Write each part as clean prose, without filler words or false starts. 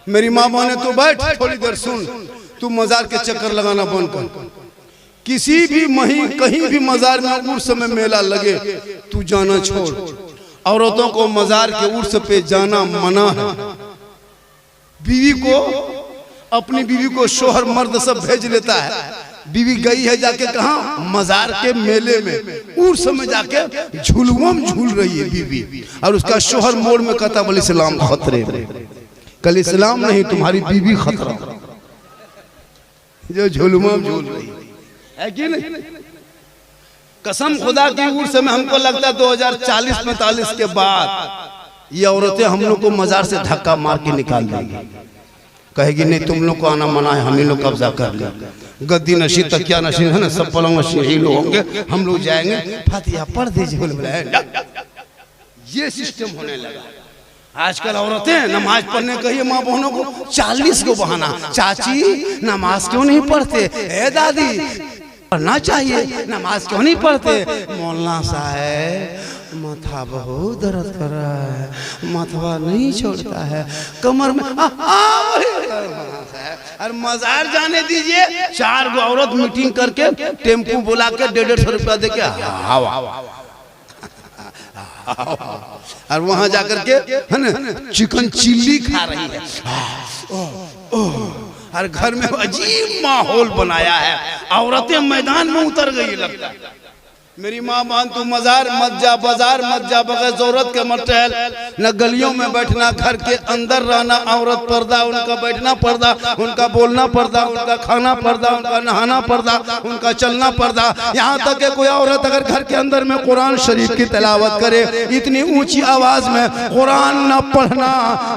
मेरी माँ बहने तो बैठ थोड़ी देर सुन, तू मजार के चक्कर लगाना बंद कर। किसी भी कहीं भी मजार में उर्स में मेला लगे तू जाना छोड़। औरतों को मजार के उर्स पे जाना मना है। बीवी को, अपनी बीवी को शोहर मर्द सब भेज लेता है। बीवी गई है जाके कहा, मजार के मेले में, उर्स में जाके झुलुम झूल रही है बीवी, और उसका शोहर मोड़ में कहता बोले इस्लाम खतरे। कल इस्लाम नहीं, तुम्हारी बीवी खतरा जो झुलुम झूल रही है कि नहीं। कसम खुदा की उर्स में हमको लगता है 2040-45 के बाद ये औरतें हम लोग को मजार से धक्का मार के निकाल देंगी। कहेगी नहीं तुम लोग को आना मना है, हम ही लोग कब्जा कर ले। गद्दी नशी, तकिया नशी है ना, सब पलंग नशी ही लोग होंगे, हम लोग जाएंगे फातिहा पढ़ दीजिए। ये सिस्टम होने लगा। आजकल औरतें नमाज पढ़ने कहिए माँ बहनों को 40 को बहाना, चाची नमाज क्यों नहीं पढ़ते, ए दादी पढ़ना चाहिए, नमाज क्यों नहीं पढ़ते, मौलाना साहब माथा बहुत दर्द कर रहा है, माथा नहीं छोड़ता है, कमर में और मजार जाने दीजिए। 4 गो औरत मीटिंग करके टेम्पू बुला के 150 रुपया दे के और वहां जाकर के है ना चिकन चिल्ली खा रही है। और घर में अजीब माहौल बनाया है, औरतें मैदान में उतर गई लगता है। मेरी माँ बहन तू मजार मत जा, बाजार मत जा, बगैर जरूरत के मत टहल, न गलियों में बैठना, घर के अंदर रहना। औरत पर्दा, उनका बैठना पर्दा, उनका बोलना पर्दा, उनका खाना पर्दा, उनका नहाना पर्दा, उनका चलना पर्दा। यहाँ तक कि कोई औरत अगर घर के अंदर में कुरान शरीफ की तिलावत करे, इतनी ऊंची आवाज में कुरान न पढ़ना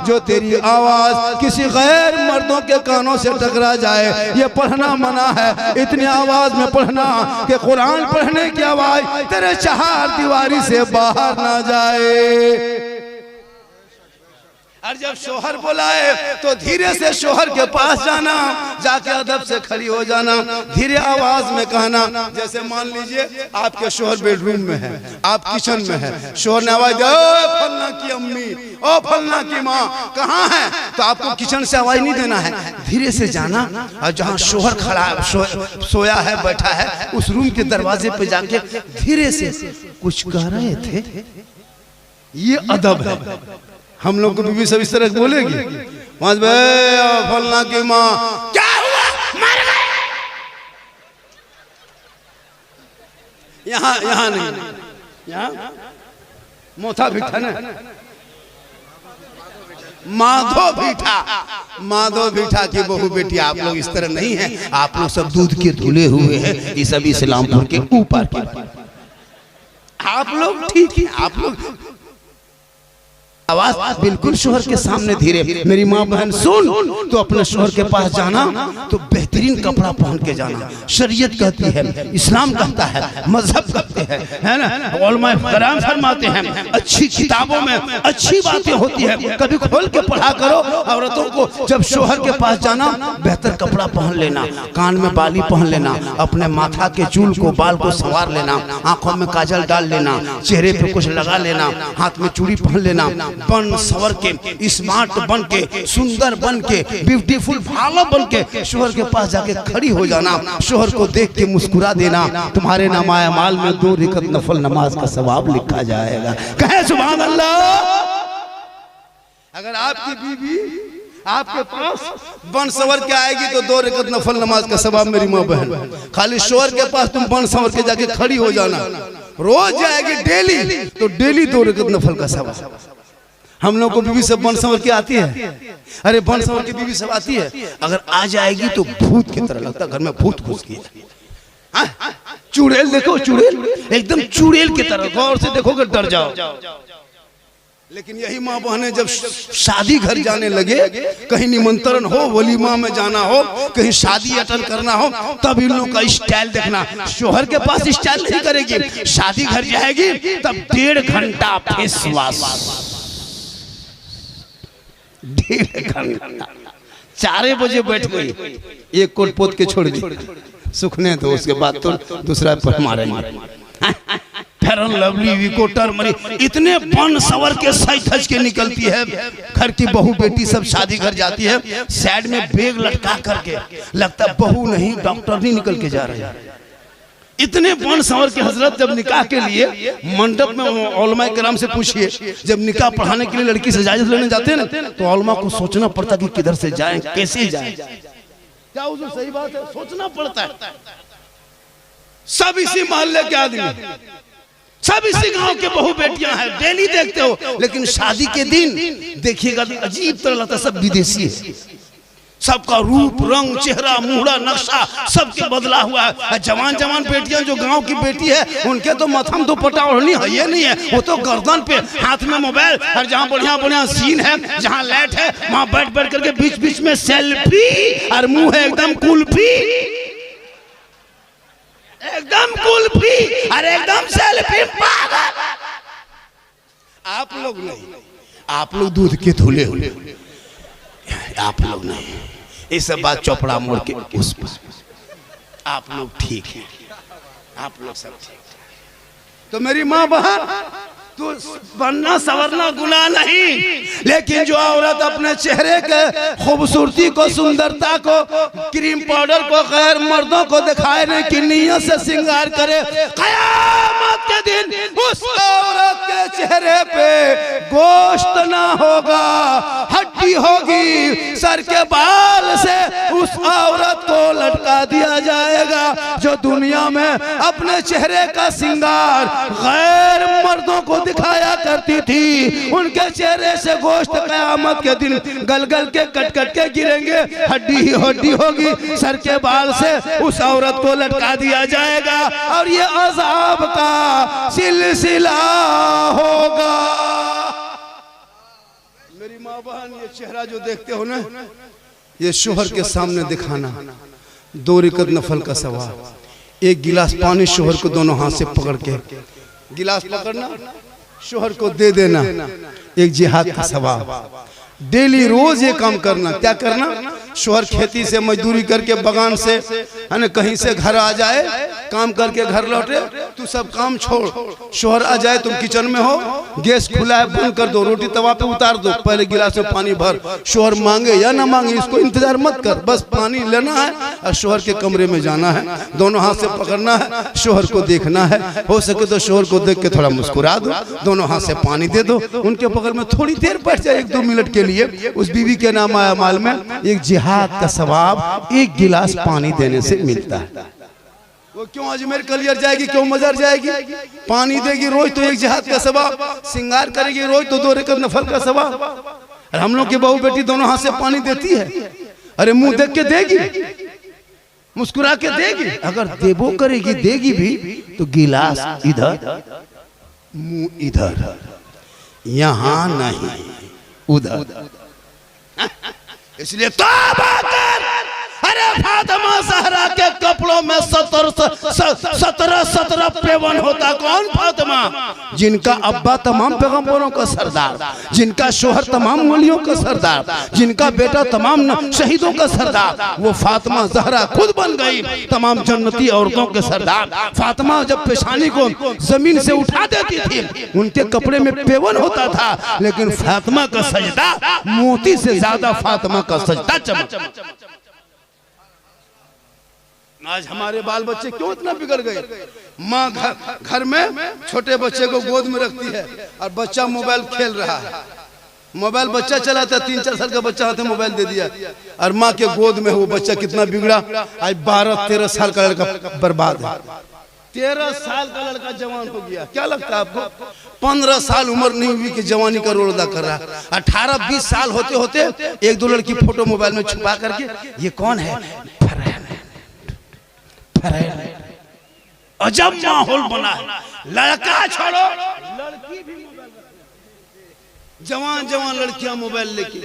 जो तेरी आवाज किसी गैर मर्दों के कानों से टकरा जाए, ये पढ़ना मना है। इतनी आवाज में पढ़ना कि कुरान पढ़ने की आवाज तेरे 4 दीवारी से बाहर ना जाए। और जब शोहर बुलाए तो धीरे से शोहर के पास जाना, जाके अदब से खड़ी हो जाना, धीरे आवाज में कहना। जैसे मान लीजिए आपके शोहर बेडरूम में है, आप किचन में है, शोहर ने आवाज दिया ओ फलना की अम्मी, ओ फलना की माँ कहाँ है, तो आपको किचन से आवाज नहीं देना है, धीरे से जाना और जहाँ शोहर खड़ा सोया है, बैठा है, उस रूम के दरवाजे पे जाके धीरे से कुछ कह रहे थे। ये अदब है। हम लोग को बीवी सब इस तरह बोलेगी, फलना की माँ क्या हुआ, मर गए। यहाँ नहीं, यहाँ मोथा भीठा ना, माधो भीठा की बहू बेटी आप लोग इस तरह नहीं है। आप लोग सब दूध के धुले हुए हैं, ये सब इस्लामपुर के ऊपर के। आप लोग ठीक है, आप लोग आवाज बिल्कुल शोहर के सामने धीरे। मेरी माँ बहन सुन, तो अपने शोहर के पास जाना तो बेहतरीन कपड़ा पहन के जाना। शरीयत कहती है, इस्लाम कहता है, मजहब कहते हैं, है ना, उलमा कराम फरमाते हैं, अच्छी किताबों में अच्छी बातें होती है, कभी खोल के पढ़ा करो। औरतों को जब शोहर के पास जाना बेहतर कपड़ा पहन लेना, कान में बाली पहन लेना, अपने माथा के चूल को बाल को संवार लेना, आंखों में काजल डाल लेना, चेहरे पे कुछ लगा लेना, हाथ में चूड़ी पहन लेना, बन सवर के, स्मार्ट बन के, सुंदर बन के, ब्यूटीफुल भाला बन के शोहर के पास जाके खड़ी हो जाना। शोहर को देख के मुस्कुरा देना। तुम्हारे नामाए माल में 2 रकात नफल नमाज का सवाब लिखा जाएगा। कहे सुभान अल्लाह। अगर आपकी बीवी आपके पास बन सवर के आएगी तो 2 रकात नफल नमाज का सवाब। मेरी माँ बहन खाली शोहर के पास तुम बन सवर के जाके खड़ी हो जाना, रोज जाएगी डेली, तो डेली 2 रकात नफल का सवाब। हम लोग को बीवी सब बन संवर के आती है, अरे बन संवर की बीवी सब आती है, अगर आ जाएगी तो भूत की तरह लगता, घर में भूत घुस गया। चुड़ैल देखो, चुड़ैल एकदम चुड़ैल की तरह, गौर से देखोगे डर जाओ। लेकिन यही माँ बहनें जब शादी घर जाने लगे, कहीं निमंत्रण हो, वलीमा में जाना हो, कहीं शादी अटेंड करना हो, तब इन लोगों का स्टाइल देखना। शोहर के पास स्टाइल नहीं करेगी, शादी घर जाएगी तब 1.5 घंटा फेस वॉश, 1.5 घंटा, 4 बजे बैठ गई, एक कोट पोत के छोड़ दी, सुखने दो, उसके बाद तो दूसरा पर मारेंगे। फेरन लवली, विको, टर्मरिक, इतने बन सवर के सज धज के निकलती है। घर की बहू बेटी सब शादी घर जाती है, साइड में बैग लटका करके, लगता बहू नहीं डॉक्टर नहीं निकल के जा रही है। इतने बन सवर के हजरत जब निकाह के लिए मंडप में औलमा किराम से पूछिए, जब निकाह पढ़ाने के लिए लड़की से इजाजत लेने जाते हैं ना, तो औलमा को सोचना पड़ता कि किधर से जाएं, कैसे जाएं। क्या हुजूर सही बात है, सोचना पड़ता है। सब इसी मोहल्ले के आदमी, सब इसी गांव के बहू बेटियां हैं, डेली देखते हो। लेकिन शादी के दिन देखिएगा अजीब तरह लगता है, सब विदेशी है। सबका रूप रंग चेहरा मुहरा नक्शा सबके बदला हुआ है। जवान जवान बेटियां जो गांव की बेटी है, उनके तो मथम दुपट्टा ओढ़नी है ये नहीं है, वो तो गर्दन पे हाथ में मोबाइल, और जहाँ बढ़िया बढ़िया सीन है, जहाँ लाइट है, वहाँ बैठ बैठ करके बीच बीच में सेल्फी, और मुंह है एकदम कुल्फी, एकदम कुल्फी और एकदम सेल्फी। आप लोग नहीं, आप लोग दूध के धुले हुए, आप लोग नहीं। ये सब बात चौपड़ा मोड़ के उस पर आप लोग ठीक हैं, आप लोग सब ठीक हैं। तो मेरी माँ बहन, तो बनना संवरना गुनाह नहीं, लेकिन जो औरत अपने चेहरे के खूबसूरती को, सुंदरता को, क्रीम पाउडर को गैर मर्दों को दिखाने की नीयत से श्रृंगार करे, क़यामत के दिन उस औरत के चेहरे पे गोश्त ना होगा, हड्डी होगी। सर के बाल से उस औरत को लटका दिया जाएगा जो दुनिया में अपने चेहरे का श्रृंगार गैर मर्दों को दिखाया करती थी। उनके चेहरे से गोश्त क़यामत के दिन गल गल के कट कट के गिरेंगे, हड्डी ही हड्डी होगी। सर के बाल से उस औरत को लटका दिया जाएगा और ये अज़ाब का सिलसिला होगा। मेरी माँ बहन, ये चेहरा जो देखते हो ना, ये शोहर के सामने दिखाना, 2 रकात नफल का सवाब। एक गिलास पानी शोहर को दोनों हाथ से पकड़ के, गिलास पकड़ना, शोहर को दे देना, एक जिहाद का सवाब। डेली रोज ये काम करना। क्या करना? शोहर खेती से मजदूरी करके बगान से है ना, कहीं से घर आ जाए, काम करके घर लौटे, तू सब काम छोड़, शोहर आ जाए, तुम किचन में हो, गैस खुला है बंद कर दो, रोटी तवा पे उतार दो, पहले गिलास में पानी भर। शोहर मांगे या ना मांगे इसको इंतजार मत कर, बस पानी लेना है और शोहर के कमरे में जाना है, दोनों हाथ से पकड़ना है, शोहर को देखना है। हो सके तो शोहर को देख के थोड़ा मुस्कुरा दो, दोनों हाथ से पानी दे दो, उनके बगल में थोड़ी देर बैठ जाए, 1-2 मिनट के लिए। उस बीवी के नाम आया माल में एक जिहाद का सवाब एक गिलास पानी देने से मिलता है। वो क्यों अजमेर कलियर जाएगी, क्यों मजार जाएगी? पानी देगी रोज तो एक जिहाद का सवाब, श्रृंगार करेगी रोज तो 2 रकात नफल का सवाब। और हम लोग की बहू बेटी दोनों हाथ से पानी देती है, अरे मुंह देख के देगी, मुस्कुरा के देगी, अगर देबो करेगी देगी भी तो गिलास इधर मुंह इधर, यहां नहीं उधर। इसलिए तौबा कर। अरे फातिमा ज़हरा के कपड़ों में 17 पेवन होता। कौन? फातिमा, जिनका अब्बा तमाम पैगंबरों का सरदार, जिनका शोहर तमाम वलियों का सरदार, जिनका बेटा तमाम शहीदों का सरदार, वो फातिमा ज़हरा खुद बन गई तमाम जन्नती औरतों के सरदार। फातिमा जब पेशानी को जमीन से उठा देती थी, उनके कपड़े में पेवन होता था, लेकिन फातिमा का सजदा मोती से ज्यादा फातिमा का सजदा चमक। आज हमारे बाल बच्चे क्यों इतना बिगड़ गए? माँ घर में छोटे बच्चे को गोद में रखती है और बच्चा मोबाइल खेल रहा है, मोबाइल बच्चा चलाता है, 3-4 साल का बच्चा हाथ में मोबाइल दे दिया और माँ के गोद में वो बच्चा कितना बिगड़ा। आज 12-13 साल का लड़का बर्बाद है, 13 साल का लड़का जवान हो गया। क्या लगता है आपको? 15 साल उम्र नहीं हुई कि जवानी का रोल अदा कर रहा है। 18-20 साल होते होते 1-2 लड़की फोटो मोबाइल में छुपा करके, ये कौन है? अजब माहौल बना है। लड़का छोड़ो, लड़की भी जवान जवान लड़कियां मोबाइल लेके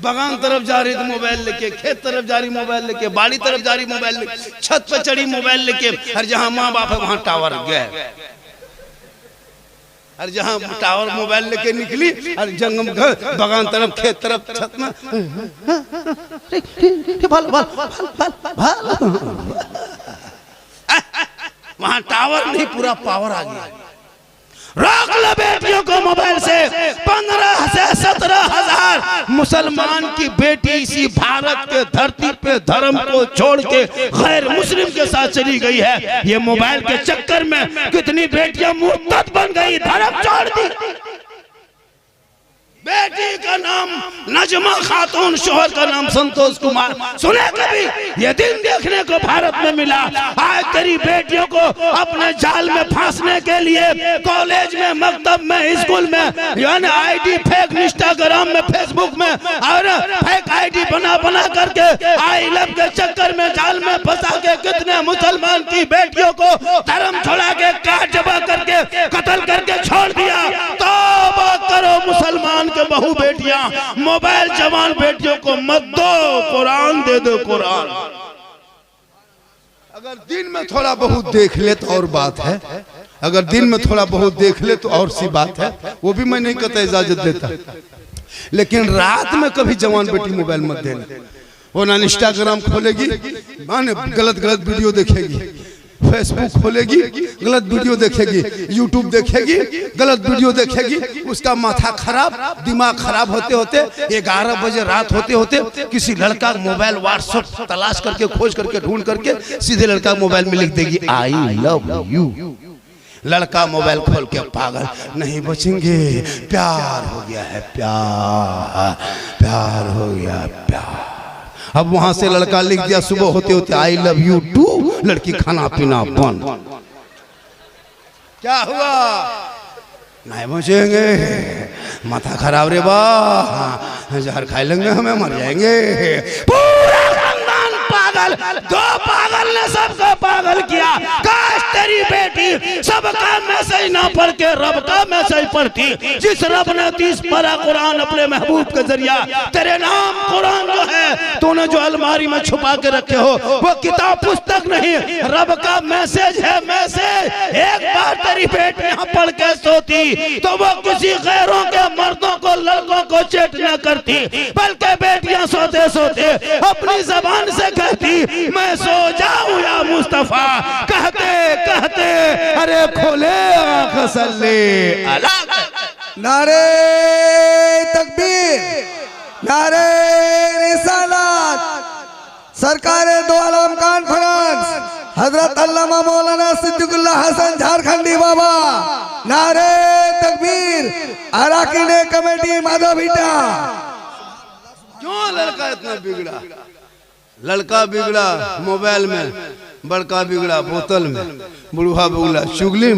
बगान तरफ जा रही तो मोबाइल लेके, खेत तरफ जा रही मोबाइल लेके, बाड़ी तरफ जा रही मोबाइल लेके, छत पे चढ़ी मोबाइल लेके। हर जहां माँ बाप है वहां टावर गया, हर जहां टावर मोबाइल लेके निकली, हर जंगम घर बगान तरफ खेत तरफ छत में वहां टावर नहीं पूरा पावर आ गया। रोक लो बेटियों को मोबाइल से। 15 से 17 हजार मुसलमान की बेटी इसी भारत के धरती पे धर्म को छोड़ के गैर मुस्लिम के साथ चली गई है। ये मोबाइल के चक्कर में कितनी बेटियां मुर्तद बन गई, धर्म छोड़ दी। बेटी का नाम नजमा खातून, शोहर का नाम संतोष कुमार। सुने कभी? ये दिन देखने को भारत में मिला। आज तेरी बेटियों को अपने जाल में फांसने के लिए कॉलेज में, मकतब में, स्कूल में, यानी आईडी फेक इंस्टाग्राम में, फेसबुक में और फेक आईडी बना बना करके आई लव के चक्कर में जाल में फंसा के कितने मुसलमान की बेटियों को धर्म छोड़ा के काट जबा करके कत्ल करके छोड़ दिया। तौबा करो मुसलमान के बहू बेटियां, मोबाइल जवान बेटियों को मत दो, कुरान दे दो, कुरान। अगर दिन में थोड़ा बहुत देख ले तो और बात है, अगर दिन में थोड़ा बहुत देख ले तो और सी बात है, वो भी मैं नहीं कहता इजाजत देता, लेकिन रात में कभी जवान बेटी मोबाइल मत देना। वो ना इंस्टाग्राम खोलेगी, माने गलत गलत वीडियो देखेगी, फेसबुक खोलेगी गलत वीडियो देखेगी, यूट्यूब देखेगी गलत वीडियो देखेगी, उसका माथा खराब, दिमाग खराब होते होते 11 बजे रात होते होते किसी लड़का मोबाइल व्हाट्सएप तलाश करके खोज करके ढूंढ करके सीधे लड़का मोबाइल में लिख देगी आई लव यू। लड़का मोबाइल खोल के पागल, नहीं बचेंगे, प्यार हो गया है, प्यार प्यार हो गया प्यार। अब वहां से लड़का लिख दिया सुबह होते होते आई लव यू टू, लड़की खाना पीना बंद। क्या हुआ? नहीं बचेंगे, माथा खराब रे बा, जहर खाए लेंगे, हमें मर जाएंगे। पूरा खानदान पागल, दो पागल ने सबको पागल किया। काश तेरी बेटी सबका मैसेज ना पढ़ के रब का मैसेज पढ़ती। जिस रब ने 30 पारा कुरान अपने महबूब के जरिया तेरे नाम कुरान जो है तूने जो अलमारी में छुपा के रखे हो वो किताब पुस्तक नहीं, रब का मैसेज है, मैसेज। एक बार तेरी बेटियां पढ़ के सोती तो वो किसी गैरों के मर्दों को, लड़कों को चेट न करती, बल्कि बेटियां सोते सोते अपनी जबान से कहती मैं सो जाऊं या मुस्तफा, कहते कहते अरे खोले आंख सल्ले अला। नारे तकबीर, नारे रिसालत, सरकार दो आलम कॉन्फ्रेंस हजरत अल्लामा मौलाना सिद्दीकुल्लाह हसन झारखंडी बाबा, नारे तकबीर, अराकीन कमेटी माधोबीटा। क्यों लड़का इतना बिगड़ा? लड़का बिगड़ा मोबाइल में, बड़का बिगड़ा बोतल में, बुढ़वा बिगड़ा चुगली,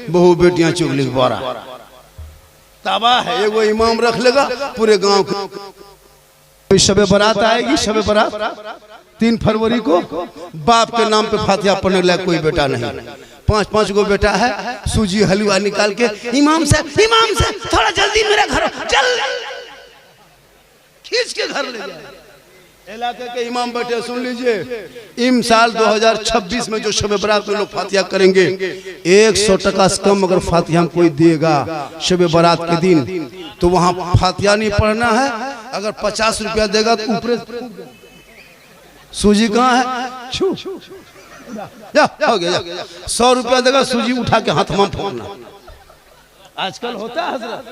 बहू बेटियां चुगली बारा। तबाह है। एगो इमाम रख लेगा पूरे गांव को। शबे बारात आएगी, शबे बारात 3 फरवरी को, बाप के नाम पे फातिहा पढ़ने लायक कोई बेटा नहीं। 5-5 गो बेटा है, सूजी हलवा निकाल के इमाम से थोड़ा जल्दी मेरे घर चल, खींच के घर ले जाए। इलाके के इमाम बैठे, सुन लीजिए, इम साल 2026 में जो शब बारात में लोग फातिहा करेंगे, 100 टका से कम अगर फातिहा कोई देगा शब बारात के दिन तो वहां फातिहा नहीं पढ़ना है। अगर 50 रुपया देगा तो ऊपर सूजी कहाँ है, छू जा हो गया, 100 रुपया देगा, सूजी उठा के हाथ में फोड़ना। आजकल होता है हजरत,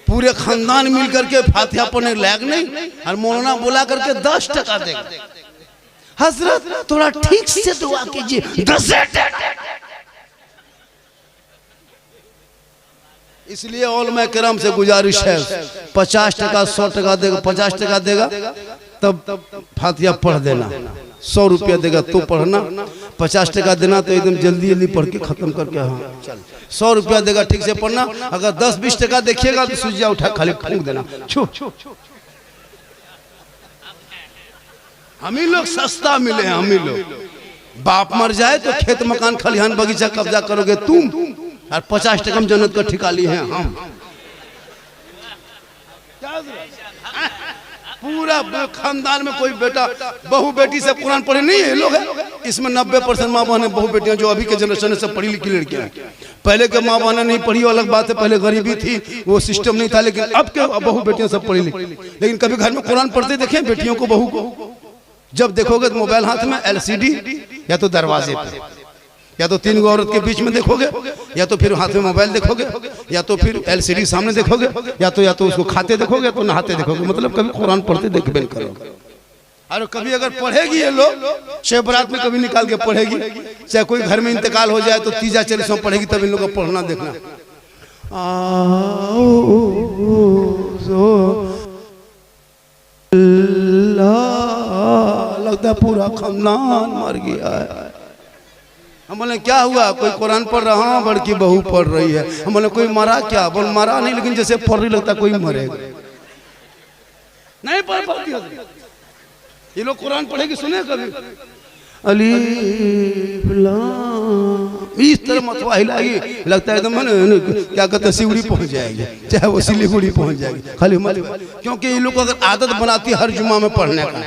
पूरे खानदान मिल करके फातिहा पढ़ने लायक नहीं, और मौलाना बोला करके 10 टका देगा। हजरत थोड़ा ठीक से दुआ कीजिए, 10। इसलिए उलमा किराम से गुजारिश है, 50 टका 100 टका देगा, 50 टका देगा तब फातिहा पढ़ देना, 100 रुपया देगा तो पढ़ना, 50 टका देना तो एकदम जल्दी जल्दी पढ़ के खत्म करके, हाँ 100 रुपया देगा ठीक से पढ़ना। अगर 10-20 टका देखिएगा तो सूजिया उठा खाली फूंक देना। छू हम ही लोग सस्ता मिले हैं, हम ही लोग। बाप मर जाए तो खेत मकान खलिहान बगीचा कब्जा करोगे तुम, और 50 टका में जन्नत का ठिका लिए हैं हम। पूरा खानदान में कोई बेटा बहू बेटी से कुरान पढ़े नहीं है लोग है। इसमें 90% माँ बहन बहू बेटियां जो अभी के जनरेशन से पढ़ी लिखी लड़कियां हैं। पहले के माँ बहन नहीं पढ़ी अलग बात है, पहले गरीबी थी, वो सिस्टम नहीं था, लेकिन अब के बहू बेटियां सब पढ़ी लिखी। लेकिन कभी घर में कुरान पढ़ते देखे बेटियों को, बहू को? जब देखोगे तो मोबाइल हाथ में, LCD या तो दरवाजे पे। या तो 3 औरत के बीच में देखोगे, या तो फिर हाथ में मोबाइल देखोगे, या तो फिर LCD सामने देखोगे, या तो उसको खाते देखोगे, या तो नहाते देखोगे। मतलब कभी कुरान पढ़ते देखबे नहीं करोगे। और कभी अगर पढ़ेगी ये लोग शब बारात में कभी निकाल के पढ़ेगी, चाहे कोई घर में इंतकाल हो जाए तो तीजा चलीसा पढ़ेगी, तब इन लोगों को पढ़ना देखना। लगता है पूरा खानदान मर गया है। हम बोले क्या हुआ? कोई कुरान पढ़ रहा, हाँ बड़की बहू पढ़ रही है। हम बोले कोई मरा क्या? बोल मरा नहीं, लेकिन जैसे पढ़ रही लगता कोई मरेगा। नहीं पढ़ पाती ये लोग। कुरान पढ़ेगी सुने कभी? अलीफ लाम इस तरह मतवा हिलाएगी, लगता है एकदम क्या कहते हैं सिवड़ी पहुंच जाएगी, चाहे वो सिलीगुड़ी पहुंच जाएगी खाली मत। क्योंकि ये लोग अगर आदत बनाती है हर जुम्मा में पढ़ने का,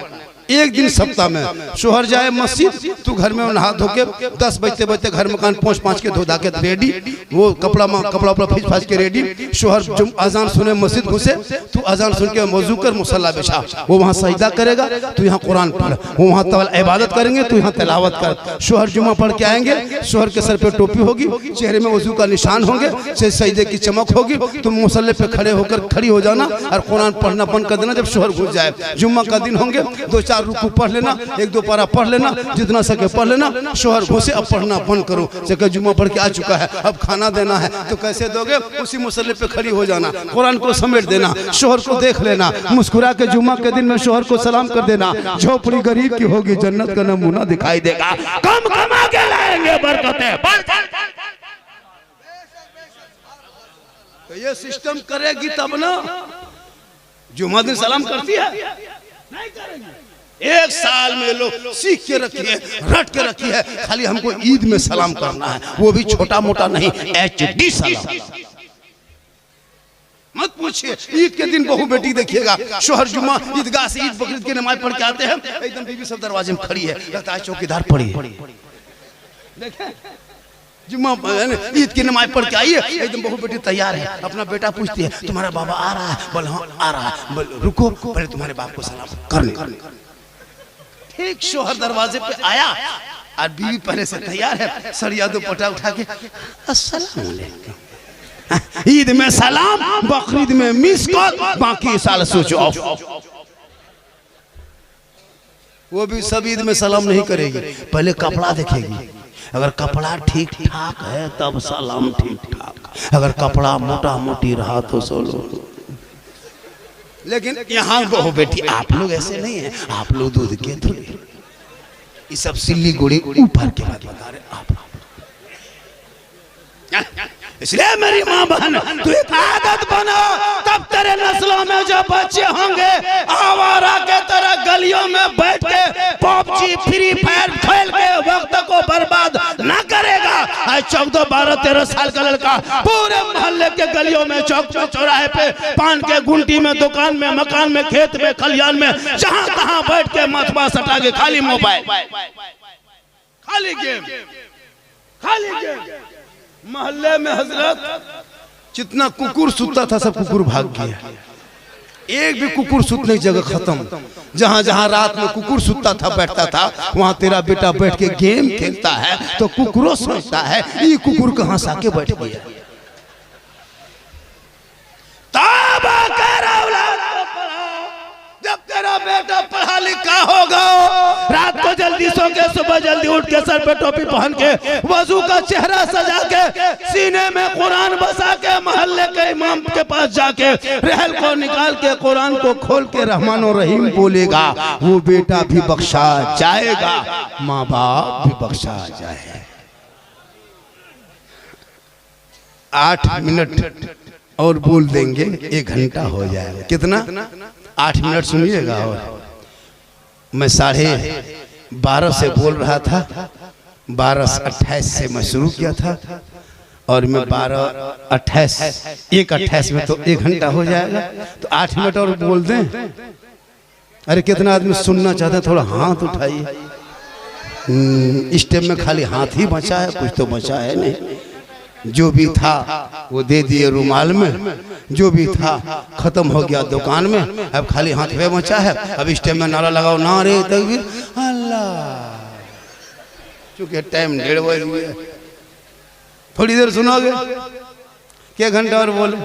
एक दिन सप्ताह में शोहर जाए मस्जिद, तू घर में नहा धो के 10 बजते बजते घर मकान पहुंच 5 के धो धा के रेडी, वो कपड़ा फीच फाच के रेडी। शोहर अजान सुने मस्जिद घुसे, तू अजान सुन के वजू कर, मुसल्ला बिछा, वो वहाँ सजदा करेगा, तू यहाँ कुरान पढ़। वो वहाँ इबादत करेंगे, तू यहाँ तिलावत कर। शोहर जुम्मा पढ़ के आएंगे, शोहर के सर पे टोपी होगी, चेहरे में वजू का निशान होंगे, सजदे की चमक होगी, तुम मुसल्ले पे खड़ी हो जाना और कुरान पढ़ना बंद कर देना। जब शोहर घुस जाए, जुम्मा का दिन होंगे, 2-4 रुकू पढ़ लेना, 1-2 पारा पढ़ लेना, जितना सके पढ़ लेना। शोहर घुसे, अब पढ़ना बंद करो, जगह जुम्मा पढ़ के आ चुका है, अब खाना देना है, तो कैसे दोगे? उसी मुसल्ले पे खड़ी हो जाना, कुरान को समेट देना, शोहर को देख लेना, मुस्कुरा के जुम्मा के दिन में शोहर को सलाम कर देना। झोपड़ी गरीब की होगी, जन्नत का नमूना दिखाई देगा। कम कमा के लाएंगे बरकतें। तो ये सिस्टम करेगी तब ना जुम्मा दिन सलाम करती है, नहीं करेगी। 1 साल में लोग सीख के रखी है, रट के रखी है, खाली हमको ईद में सलाम करना है, वो भी छोटा मोटा नहीं, HD सलाम। मत पूछिए, ईद के दिन बहू बेटी देखिएगा, शोहर जुम्मा ईदगाह से ईद बकरीद की नमाज पढ़ के आते हैं, एकदम बीवी सब दरवाजे में खड़ी है, लगता है चौकीदार पड़ी है। देखें जुम्मा ईद की नमाज पढ़ के आई है, एकदम बहू बेटी तैयार है, अपना बेटा पूछती है तुम्हारा बाबा आ रहा है? बोल हाँ आ रहा है। बोल रुको पहले तुम्हारे बाप को सलाम करने। ठीक शोहर दरवाजे पे आया और बीवी पहले से तैयार है, सरिया दुपट्टा उठा के अस्सलाम वालेकुम। ईद में सलाम, बकरीद में मिस कॉल, बाकी साल स्विच ऑफ। वो भी सब ईद में सलाम नहीं करेगी, पहले कपड़ा देखेगी। अगर कपड़ा ठीक ठाक है तब सलाम ठीक ठाक, अगर कपड़ा मोटा मोटी रहा तो सोलो। लेकिन यहाँ बहू बेटी आप लोग ऐसे नहीं है, आप लोग दूध के धुले, ये सब सिल्ली गुड़ी ऊपर के बात बता रहे आप। इसलिए मेरी माँ बहन, तू एक आदत बना, तब तेरे नस्लों में जो बच्चे होंगे आवारा के तरह गलियों में बैठ के PUBG फ्री फायर खेल के वक्त को बर्बाद ना करेगा। 14, 12, 13 साल का लड़का पूरे मोहल्ले के गलियों में, चौक चौराहे पे, पान के गुंटी में, दुकान में, मकान में, खेत में, खलियान में, जहां तहां बैठ के मथवा सटा के खाली मोबाइल, खाली गेम, खाली गेम। मोहल्ले में हजरत जितना कुकुर सुतता था सब कुकुर भाग गया, एक भी कुकुर सुतने की जगह खत्म। जहां जहां रात में कुकुर सुतता था बैठता था, वहां तेरा बेटा बैठ के गेम खेलता है तो कुकुरों सोचता है ये कुकुर कहां से आके बैठ गया। जब तेरा बेटा पढ़ा लिखा होगा, रात को जल्दी सो के सुबह जल्दी उठ के सर पे टोपी पहन के वजू का चेहरा सजा के सीने में कुरान बसा के मोहल्ले के इमाम के पास जाके रहल को निकाल के कुरान को खोल के रहमान और रहीम बोलेगा, वो बेटा भी बख्शा जाएगा, माँ बाप भी बख्शा जाए। 8 मिनट और बोल देंगे 1 घंटा हो जाएगा। कितना? 8 मिनट सुनिएगा। और मैं 12:30 से बोल रहा था, 12:28 से मैं शुरू किया था और मैं 12:28 1:28 में तो 1 घंटा हो जाएगा, तो 8 मिनट और बोल दें। अरे कितना आदमी सुनना चाहते हैं? थोड़ा हाथ उठाइए। इस टाइम में खाली हाथ ही बचा है, कुछ तो बचा है नहीं। जो भी था वो दे दिए रुमाल में, जो भी था खत्म हो गया दुकान में, अब खाली हाथ में बचा है। अब इस टाइम में नारा लगाओ, नारे तकबीर, अल्लाह चूंकि टाइम 1:30 बज गया, थोड़ी देर सुनोगे? क्या घंटा और बोले?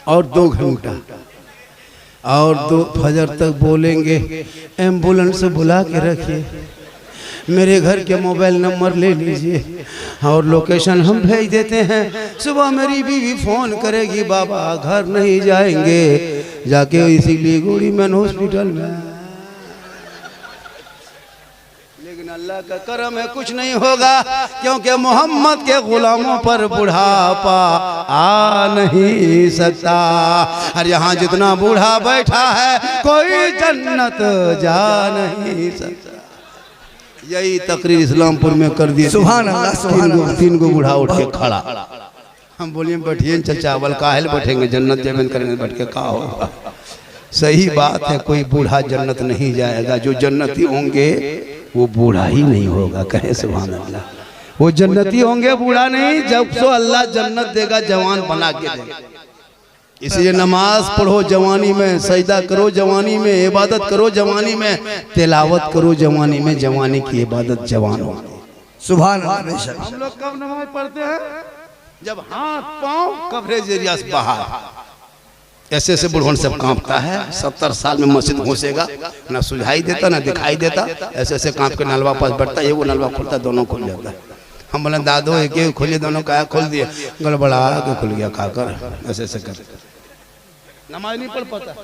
और 2 घंटा और 2 फजर तक बोलेंगे। एम्बुलेंस बुला के रखिए, मेरे घर के मोबाइल नंबर ले लीजिए और लोकेशन हम भेज देते हैं। सुबह मेरी बीवी फोन करेगी, बाबा घर नहीं जाएंगे, जाके इसीलिए गोरी मैन हॉस्पिटल में। लेकिन अल्लाह का करम है, कुछ नहीं होगा, क्योंकि मोहम्मद के गुलामों पर बुढ़ापा आ नहीं सकता। और यहाँ जितना बूढ़ा बैठा है कोई जन्नत जा नहीं सकता। यही तकरीर इस्लामपुर में कर दिए। सुभान अल्लाह, सुभान अल्लाह। 3 गो बूढ़ा उठ के खड़ा। हम बोलिए बैठिए चचा, बल काहे बैठेंगे, जन्नत जमीन करेंगे, बैठ के का होगा। सही बात है, कोई बूढ़ा जन्नत नहीं जाएगा। जो जन्नती होंगे वो बूढ़ा ही नहीं होगा। कहे सुभान अल्लाह। वो जन्नती होंगे, बूढ़ा नहीं। जब सो अल्लाह जन्नत देगा, जवान बना के देगा। इसलिए नमाज पढ़ो जवानी में, सजदा करो जवानी में, इबादत करो जवानी में, तिलावत करो जवानी में। जवानी की इबादत जवान हो। सुभान अल्लाह। हम लोग कब नमाज पढ़ते हैं? जब हाथ पांव कवरेज एरिया से बाहर, ऐसे ऐसे बुढ़वन सब कांपता है। 70 साल में मस्जिद घुसेगा, ना सुझाई देता ना दिखाई देता, ऐसे ऐसे कांप के नलवा पास बढ़ता है। वो नलवा खुलता, दोनों खुल जाता है। हम बोले दादो एक खोलिए, दोनों का खोल दिए, गड़बड़ा के खुल गया खाकर। ऐसे ऐसे कर नमाज नहीं पढ़ पाता।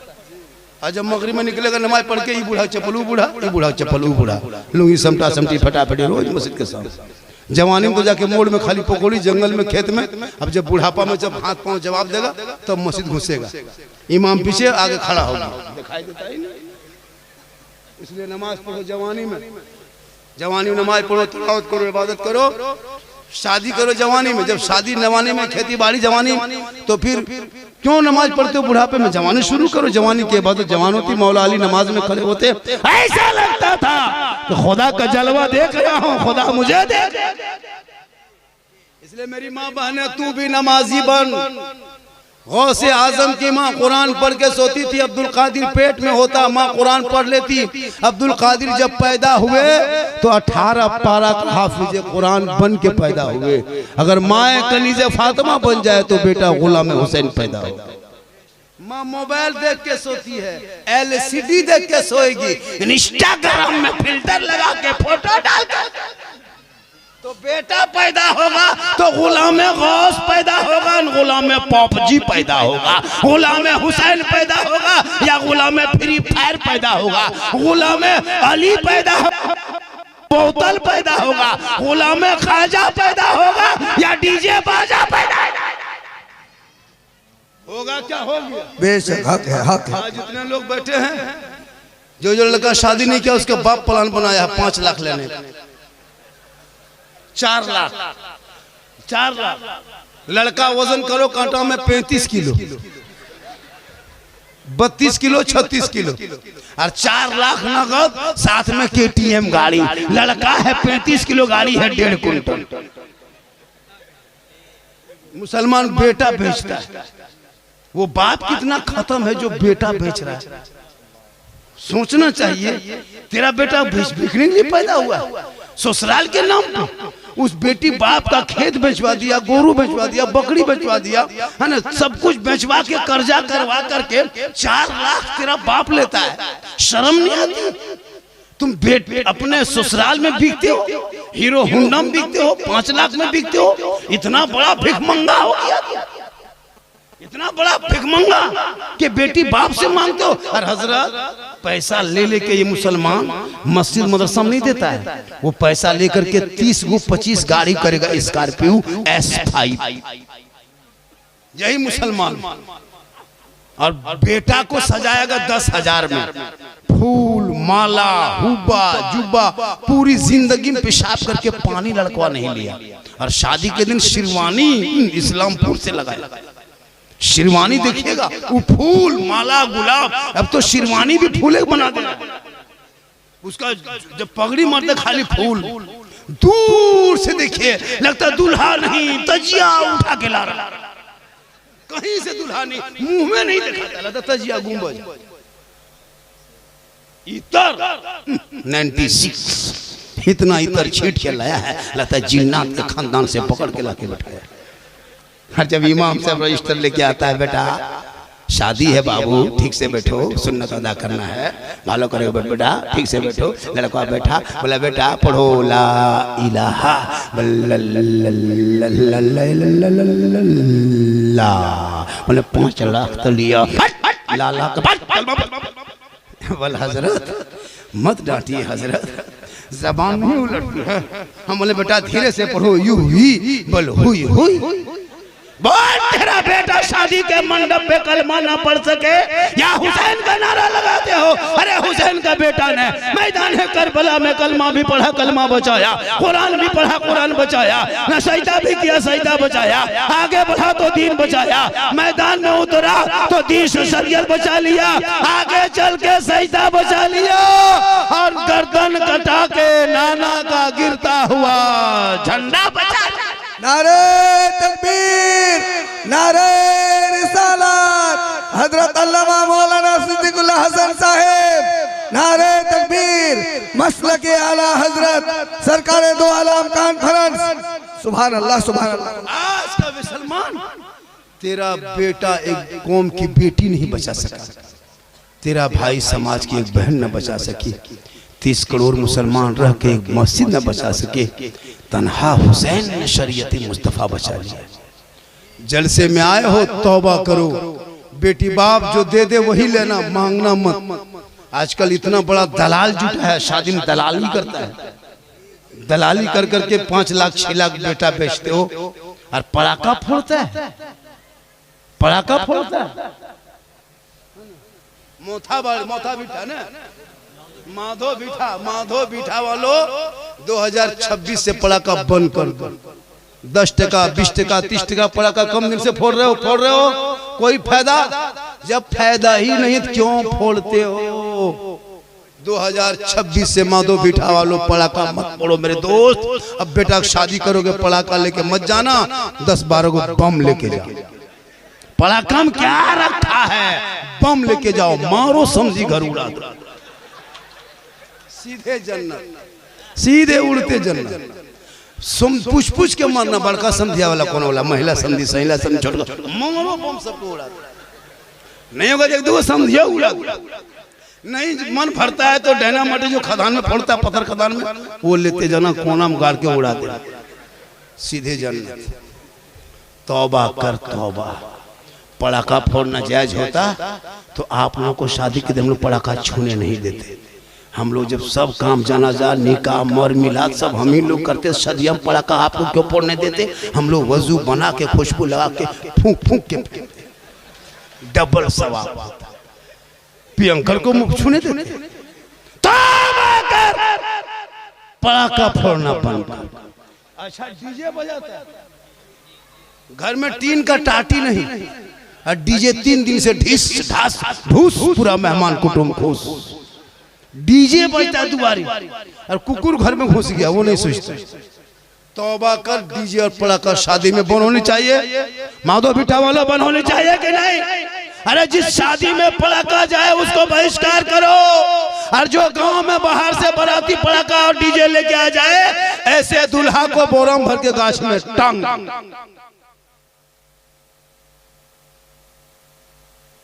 और जब मगरिब में निकलेगा नमाज पढ़ के, ये बूढ़ा चप्पल, बूढ़ा, ये बूढ़ा चप्पल, बूढ़ा लुंगी समटा समटी फटाफटी रोज मस्जिद के सामने। जवानी में तो जाके मोड़ में खाली पकौड़ी, जंगल में, खेत में। अब जब बुढ़ापा में जब हाथ पांव जवाब देगा तब मस्जिद घुसेगा। इमाम पीछे आगे खड़ा होगा, दिखाई देता ही नहीं। इसलिए नमाज पढ़ो जवानी में। जवानी में नमाज पढ़ो, तिलावत करो, इबादत करो, शादी करो जवानी में। जब शादी जवानी में, खेती बाड़ी जवानी, तो फिर क्यों नमाज पढ़ते हो बुढ़ापे में? जवानी शुरू करो। जवानी की इबादत जवान होती। मौला अली नमाज में खड़े होते, ऐसा लगता था कि खुदा का जलवा देख रहा हूं, खुदा मुझे देख। इसलिए मेरी माँ बहने, तू भी नमाजी बन। गौसे आजम की माँ कुरान पढ़ के सोती थी, अब्दुल कादिर पेट में होता, माँ कुरान पढ़ लेती। अब्दुल कादिर जब पैदा हुए तो 18 पारा का हाफिज कुरान बन के पैदा हुए। अगर माँ कनीज़े फातिमा बन जाए तो बेटा गुलाम हुसैन पैदा हो। माँ मोबाइल देख के सोती है, LCD देख के सोएगी, इंस्टाग्राम में फिल्टर लगा के फोटो डाल के तो बेटा पैदा होगा तो गुलाम गौस पैदा होगा, गुलाम पॉपजी पैदा होगा, गुलाम हुसैन पैदा होगा या गुलाम फ्री फायर पैदा होगा, गुलाम अली पैदा होगा, बोतल पैदा होगा, गुलाम खाजा पैदा होगा या डीजे बाजा पैदा होगा। क्या हो गया? बेशक हक है, हक है। जितने लोग बैठे हैं, जो लड़का शादी नहीं किया उसके बाप प्लान बनाया है 5 लाख लेने का। 4 लाख 4 लाख। लड़का वजन करो कांटा में 35 किलो, 32 किलो, 36 किलो और 4 लाख नगद, साथ में KTM गाड़ी। लड़का है 35 किलो, गाड़ी है 1.5 कुंटल। मुसलमान बेटा बेचता है। वो बाप कितना खत्म है जो बेटा बेच रहा है। सोचना चाहिए, तेरा बेटा बिकने के लिए पैदा हुआ, ससुराल के नाम पे। उस बेटी बाप का खेत बेचवा दिया, गोरू बेचवा दिया, बकरी बेचवा दिया, है ना, सब कुछ बेचवा के कर्जा करवा करके 4 लाख तेरा बाप लेता है। शर्म नहीं आती? तुम अपने ससुराल में बिकते हो, हीरो होंडा में बिकते हो, 5 लाख में बिकते हो। इतना बड़ा भिखमंगा हो गया, इतना बड़ा भिखमंगा कि बेटी बाप से मांगते हो। और हजरत पैसा ले लेके ये मुसलमान मस्जिद मदरसा में नहीं देता है, वो पैसा लेकर के 30 गो 25 गाड़ी करेगा, स्कॉर्पियो S5। यही मुसलमान। और बेटा को सजाएगा 10,000 में, फूल, माला, हुब्बा, जुब्बा। पूरी जिंदगी में पेशाब करके पानी लड़कवा नहीं लिया। और शादी के दिन शेरवानी इस्लामपुर से लगाया। शेरवानी देखिएगा, वो फूल, माला, गुलाब। अब तो शेरवानी भी फूले बना देना। उसका जब पगड़ी मारते खाली फूल, दूर से देखिए लगता दूल्हा नहीं, तजिया उठा के ला रहा। कहीं से दूल्हा नहीं, मुंह में नहीं दिखाता, लगता तजिया गुंबज। इतर 96 इतना इतर छीट के लाया है, लगता है जिन्नात के खानदान से पकड़ के लाके बैठाया। हर जब इमाम साहब रजिस्टर लेके आता है, बेटा शादी है बाबू, ठीक से बैठो, सुन्नत अदा करना है, मालो करेगा बेटा, ठीक से बैठो। लड़का बैठा, बोला बेटा पढ़ो ला इलाहा ला, बोले 5 लाख तो लिया, लाला बोला हजरत मत डांटिए हजरत, जबान नहीं उलटती है। हम बोले बेटा धीरे से पढ़ो, यू ही बोल हुई हुई। बोल तेरा बेटा शादी के मंडप पे कलमा ना पढ़ सके या हुसैन का नारा लगाते हो? अरे हुसैन का बेटा ने मैदान है करबला में कलमा भी पढ़ा, कलमा बचाया, कुरान भी पढ़ा, कुरान बचाया, न सजदा भी किया, सजदा बचाया, आगे बढ़ा तो दीन बचाया, मैदान में उतरा तो दीन से शरीयत बचा लिया, आगे चल के सजदा बचा लिया और गर्दन कटा के नाना का गिरता हुआ झंडा बचा। नारे तकबीर, नारे रिसालत, हजरत अल्लामा मौलाना सिद्दीकुल्लाह हसन साहेब, नारे तकबीर, मसलके आला हजरत सरकार दो आलम कॉन्फ्रेंस। सुभान अल्लाह, सुभान अल्लाह। आज का मुसलमान, तेरा बेटा एक कौम की बेटी नहीं बचा सका, तेरा भाई समाज की एक बहन न बचा सकी, 30 करोड़ मुसलमान रह के एक मस्जिद न बचा सके, तन्हा हुसैन ने शरीयत मुस्तफ़ा बचा लिया। जलसे में आए हो तौबा करो, बेटी बाप जो दे दे वही लेना, मांगना मत। आजकल इतना बड़ा दलाल जुटा है, शादी में दलाली करता है, दलाली कर करके 5 लाख 6 लाख बेटा बेचते हो और पड़ाका फोड़ता है, पड़ाका फोड़ता है। मोथा बिठा ना, माधो बिठा वालों 2026 से पड़ाका बंद कर दो। 10 टका 20 टका 30 टका पड़ाका कम दिन से फोड़ रहे हो, कोई फायदा? जब फायदा ही नहीं तो क्यों फोड़ते हो? 2026 से माधो बिठा वालों पड़ाका मत फोड़ो मेरे दोस्त। अब बेटा शादी करोगे पड़ाका लेके मत जाना, 10-12 को बम लेके जाओ। पड़ाका में क्या रखा है? बम लेके जाओ, मारो समझी घर उड़ा दो, सीधे जन्नत, सीधे उड़ते जन्नत। पूछ के मारना, बड़का समझिया वाला कौन वाला, महिला समझी, सहिला समझी, छोटा बम सबको उड़ा दो। नहीं होगा, देख दो समझिया उड़ा दो। नहीं मन भरता है तो डायनामाइट जो खदान में फोड़ता है, पत्थर खदान में, वो लेते जाना, कोना में गाड़ के उड़ा दे, सीधे जन्नत। तौबा कर तौबा। पड़ाका फोड़ना जायज होता तो आप लोगों को शादी के दिन हम लोग पड़ाका छूने नहीं देते। हम लोग जब सब काम, जनाजा, निकाह, मर मिलाद सब हम ही लोग करते, सदियम पड़ाका आप लोग क्यों फोड़ने देते? हम लोग वजू बना के खुशबू लगा के फूंक फूंक के डबल सवाब। पियंकर को मुख छूने देते? तौबा कर, पड़ाका फोड़ना बंद कर। अच्छा डीजे बजाता है, घर में टीन का टाटी नहीं, और डीजे 3 दिन से ढीस ढास ढूस, पूरा मेहमान कुटुंब खुश। डीजे बजता दुआरी और कुकुर घर में घुस गया, वो नहीं सोचता। तौबा कर, डीजे और पड़ाका शादी में बंद होनी चाहिए। माधो बिठा वाला बंद होनी चाहिए कि नहीं? अरे जिस शादी में पड़ाका जाए उसको बहिष्कार करो, और जो गांव में बाहर से बाराती पड़ाका और डीजे लेके आ जाए, ऐसे दूल्हा को बोरम भर के गाछ में टांग।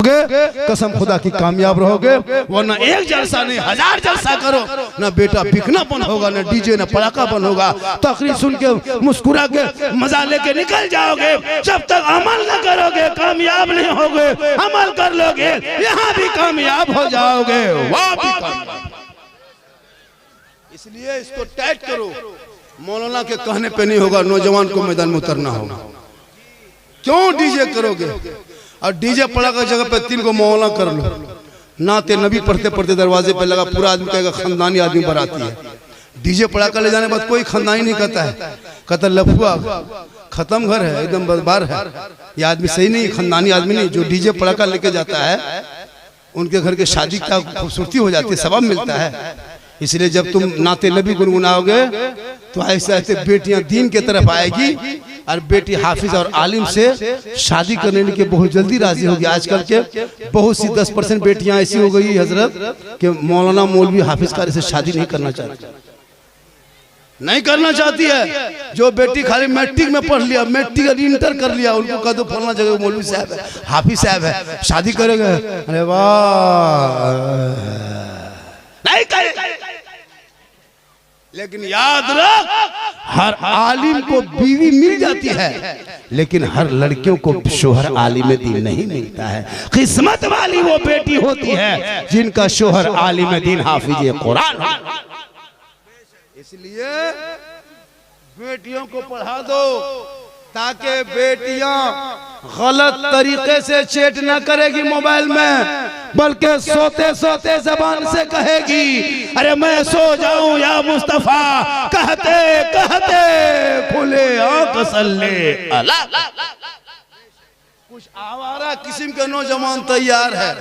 कसम खुदा की कामयाब रहोगे, वरना एक जलसा नहीं 1000 जलसा करो, ना बेटा बिकना बंद होगा, ना डीजे ना पड़ाका बंद होगा। तकरीर सुन के मुस्कुरा के मजा लेके निकल जाओगे। जब तक अमल न करोगे कामयाब नहीं होगे। अमल कर लोगे यहाँ भी कामयाब हो जाओगे, वहाँ भी कामयाब। इसलिए इसको टाइट करो। मौलाना के कहने पे नहीं होगा, नौजवान को मैदान में उतरना होगा। क्यों डीजे करोगे? और डीजे पड़ाका जगह पे 3 को मौला कर लो। नाते नबी पढ़ते पढ़ते दरवाजे पे लगा, पूरा आदमी कहेगा खानदानी आदमी बराती है। डीजे पड़ाका ले जाने के बाद कोई खानदानी नहीं कहता है, कहता लफुआ खत्म घर है, एकदम बर्बाद है, ये आदमी सही नहीं, खानदानी आदमी नहीं। जो डीजे पड़ाका लेके जाता है उनके घर के शादी का खूबसूरती हो जाती है, सवाब मिलता है। इसलिए जब तुम नाते नबी गुनगुनाओगे तो ऐसे ऐसे बेटियां दीन के तरफ आएगी, और बेटी हाफिज और आलिम से शादी करने के बहुत जल्दी राजी होगी। आजकल के बहुत सी 10% बेटियां ऐसी हो गई हजरत कि मौलाना मौलवी हाफिज कारी से शादी नहीं करना चाहती। नहीं करना चाहती है। जो बेटी खाली मैट्रिक में पढ़ लिया, मैट्रिक और इंटर कर लिया, उनको कह दो फलना जगह मौलवी साहब है, हाफिज साहब है, शादी करेंगे, अरे वाह नहीं करे। लेकिन याद रख, हर आलिम को बीवी मिल जाती है, लेकिन हर लड़कियों को शोहर आलिम दीन नहीं मिलता है। किस्मत वाली वो बेटी होती है जिनका शोहर आलिम दीन हाफिज कुरान। इसलिए बेटियों को पढ़ा दो ताकि बेटियां गलत तरीके से चैट न करेगी मोबाइल में, बल्कि सोते सोते जबान से कहेगी अरे मैं सो जाऊं या मुस्तफा, कहते कहते खुले आंख सल्ले अला। कुछ आवारा किस्म के नौजवान तैयार है,